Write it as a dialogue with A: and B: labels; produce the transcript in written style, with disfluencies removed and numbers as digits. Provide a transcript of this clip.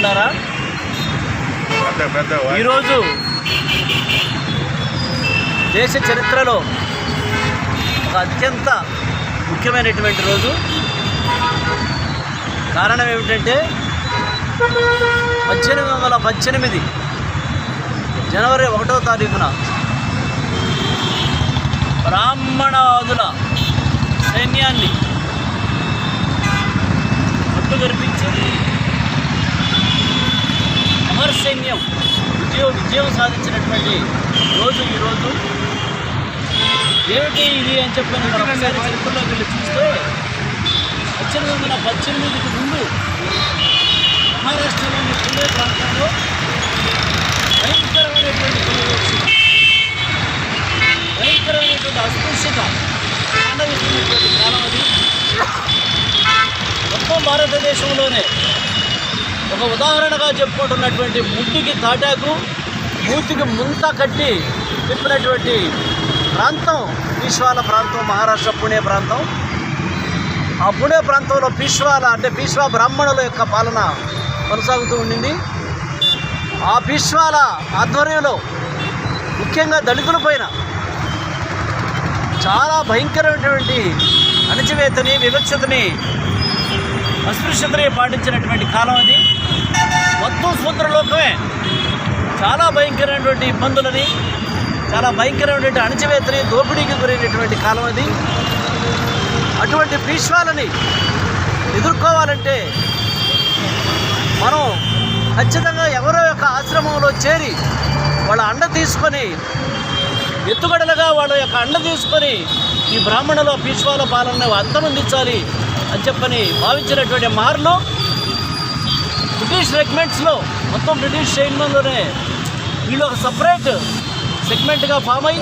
A: దేవుళ్ళారా, ఈరోజు దేశ చరిత్రలో ఒక అత్యంత ముఖ్యమైనటువంటి రోజు. కారణం ఏమిటంటే 1818 జనవరి 1వ తారీఖున బ్రాహ్మణవాదుల సైన్యాన్ని పట్టుగరిపించి అమర సైన్యం విజయం సాధించినటువంటి రోజు ఈరోజు. ఏమిటి ఇది అని చెప్పని మనం ఒకసారి చరిత్రలోకి వెళ్ళి చూస్తే 1818కి ముందు మహారాష్ట్రలోని పుణే ప్రాంతంలో భయంకరమైనటువంటి అస్పృశ్యత ఆనందిస్తున్నటువంటి కాలం అది. మొత్తం భారతదేశంలోనే ఒక ఉదాహరణగా చెప్పుకుంటున్నటువంటి ముడ్డుకి తాటాకు, మూతికి ముంత కట్టి తిప్పినటువంటి ప్రాంతం పీష్వాల ప్రాంతం, మహారాష్ట్ర పుణే ప్రాంతం. ఆ పుణే ప్రాంతంలో పీష్వా బ్రాహ్మణుల యొక్క పాలన కొనసాగుతూ ఉండింది. ఆ పీష్వాల ఆధ్వర్యంలో ముఖ్యంగా దళితుల పైన చాలా భయంకరమైనటువంటి అణచివేతని, వివక్షతని, అస్పృశ్యతని పాటించినటువంటి కాలం అది. మొత్తం సూత్రలోకమే చాలా భయంకరమైనటువంటి ఇబ్బందులని, చాలా భయంకరమైనటువంటి అణచివేతని, దోపిడీకి గురైనటువంటి కాలం అది. అటువంటి పీష్వాలని ఎదుర్కోవాలంటే మనం ఖచ్చితంగా ఎవరో యొక్క ఆశ్రమంలో చేరి వాళ్ళ అండ తీసుకొని, ఎత్తుగడలుగా వాళ్ళ యొక్క అండ తీసుకొని ఈ బ్రాహ్మణుల పీష్వాల పాలనను అంతమొందించాలి అని చెప్పని భావించినటువంటి మార్లు బ్రిటిష్ రెగ్మెంట్స్లో, మొత్తం బ్రిటిష్ సైన్యంలోనే వీళ్ళు ఒక సపరేట్ సెగ్మెంట్గా ఫామ్ అయ్యి